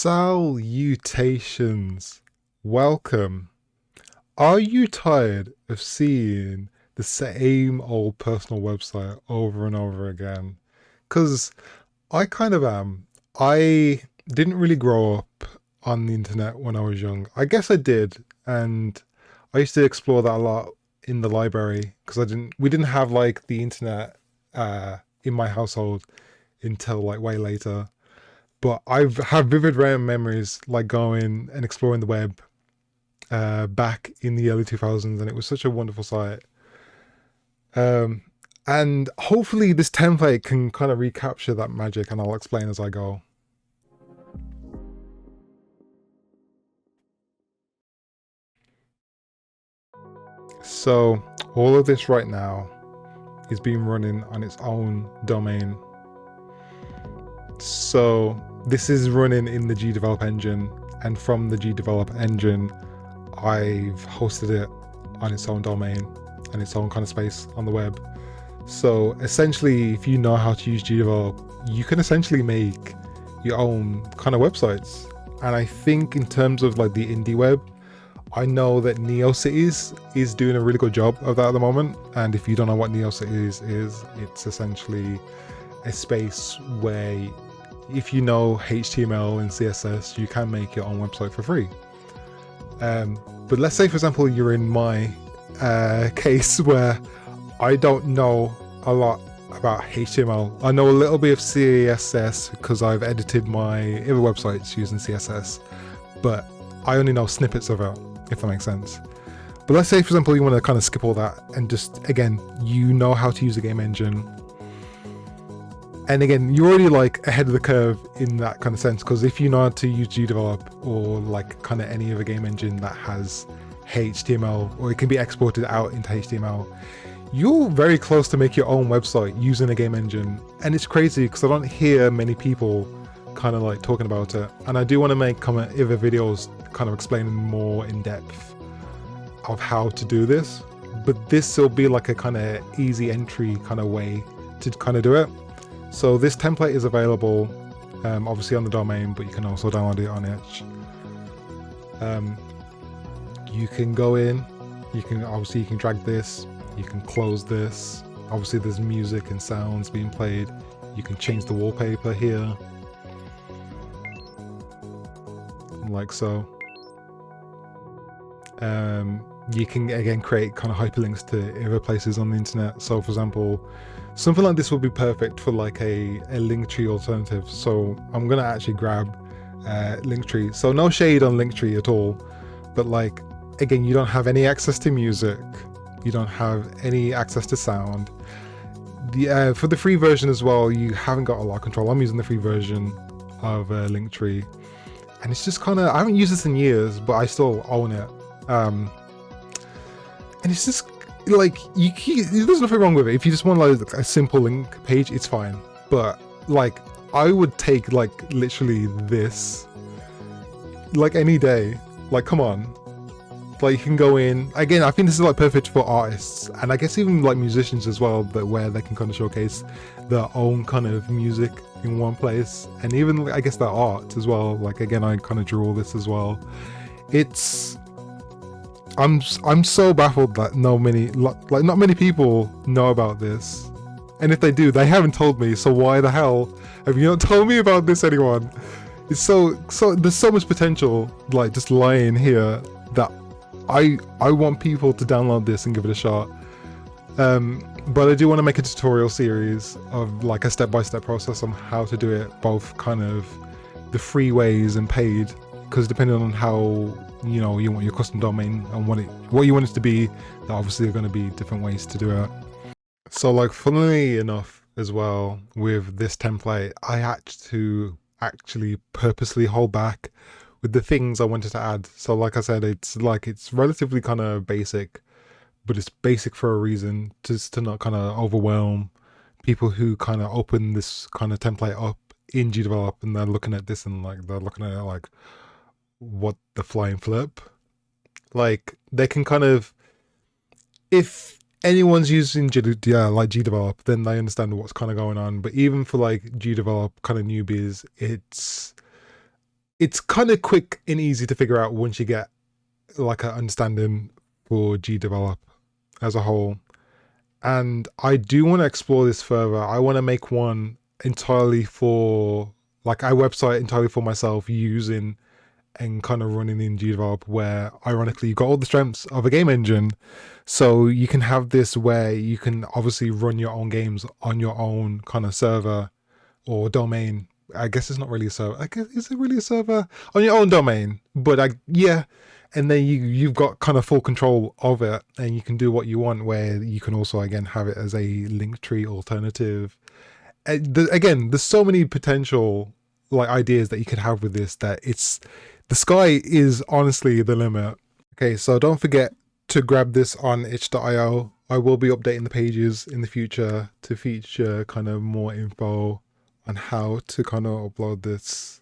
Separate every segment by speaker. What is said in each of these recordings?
Speaker 1: Salutations. Welcome. Are you tired of seeing the same old personal website over and over again? Because I kind of am. I didn't really grow up on the internet when I was young. I guess I did, and I used to explore that a lot in the library because we didn't have like the internet in my household until like way later. But I've have vivid random memories like going and exploring the web back in the early 2000s, and it was such a wonderful site. Um, and hopefully this template can kind of recapture that magic, and I'll explain as I go. So all of this right now is being running on its own domain. So this is running in the GDevelop engine, and from the GDevelop engine, I've hosted it on its own domain and its own kind of space on the web. So essentially, if you know how to use GDevelop, you can essentially make your own kind of websites. And I think in terms of like the indie web, I know that NeoCities is doing a really good job of that at the moment. And if you don't know what NeoCities is, it's essentially a space where if you know HTML and CSS, you can make your own website for free. But let's say, for example, you're in my case where I don't know a lot about HTML. I know a little bit of CSS because I've edited my other websites using CSS, but I only know snippets of it, if that makes sense. But let's say, for example, you want to kind of skip all that and just, again, you know how to use a game engine. And again, you're already like ahead of the curve in that kind of sense, because if you know how to use GDevelop or like kind of any other game engine that has HTML, or it can be exported out into HTML, you're very close to make your own website using a game engine. And it's crazy because I don't hear many people kind of like talking about it. And I do want to make other videos kind of explaining more in depth of how to do this, but this will be like a kind of easy entry kind of way to kind of do it. So this template is available obviously on the domain, but you can also download it on Itch. You can go in, you can drag this, you can close this. Obviously there's music and sounds being played. You can change the wallpaper here, like so. You can again create kind of hyperlinks to other places on the internet. So for example, something like this would be perfect for like a Linktree alternative. So I'm gonna actually grab Linktree. So no shade on Linktree at all, but like again, you don't have any access to music, you don't have any access to sound. For the free version as well, you haven't got a lot of control. I'm using the free version of Linktree, and it's just kind of, I haven't used this in years, but I still own it. And it's just like there's nothing wrong with it. If you just want like a simple link page, it's fine. But like I would take like literally this like any day. Like come on, like you can go in again. I think this is like perfect for artists, and I guess even like musicians as well, that where they can kind of showcase their own kind of music in one place, and even I guess their art as well. Like again, I kind of drew all this as well. It's I'm so baffled that not many people know about this, and if they do, they haven't told me. So why the hell have you not told me about this, anyone? It's so there's so much potential like just lying here that I want people to download this and give it a shot. But I do want to make a tutorial series of like a step-by-step process on how to do it, both kind of the free ways and paid, because depending on how you want your custom domain and what you want it to be, there obviously are going to be different ways to do it. So like funnily enough as well, with this template, I had to actually purposely hold back with the things I wanted to add. So like I said, it's relatively kind of basic, but it's basic for a reason, just to not kind of overwhelm people who kind of open this kind of template up in GDevelop and they're looking at this and like they're looking at it like, what the flying flip? Like they can kind of, if anyone's using GDevelop, then they understand what's kind of going on. But even for like GDevelop kind of newbies, it's kind of quick and easy to figure out once you get like an understanding for GDevelop as a whole. And I do want to explore this further. I want to make one entirely for like a website entirely for myself using and kind of running in GDevelop, where ironically you've got all the strengths of a game engine. So you can have this where you can obviously run your own games on your own kind of server or domain. I guess it's not really a server. I guess, is it really a server? On your own domain. But yeah. And then you've got kind of full control of it, and you can do what you want, where you can also, again, have it as a Linktree alternative. Again, there's so many potential like ideas that you could have with this, that the sky is honestly the limit. Okay, so don't forget to grab this on itch.io. I will be updating the pages in the future to feature kind of more info on how to kind of upload this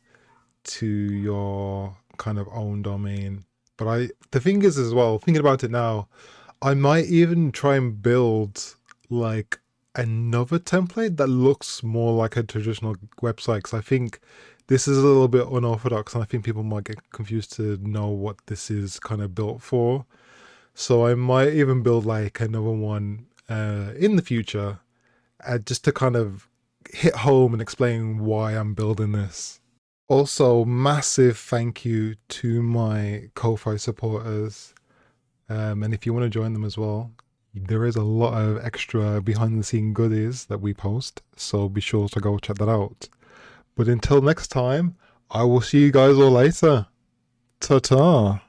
Speaker 1: to your kind of own domain. But the thing is as well, thinking about it now, I might even try and build like another template that looks more like a traditional website, because I think this is a little bit unorthodox, and I think people might get confused to know what this is kind of built for. So I might even build like another one in the future, just to kind of hit home and explain why I'm building this. Also, massive thank you to my Ko-Fi supporters. And if you want to join them as well, there is a lot of extra behind the scene goodies that we post, so be sure to go check that out. But until next time, I will see you guys all later. Ta-ta.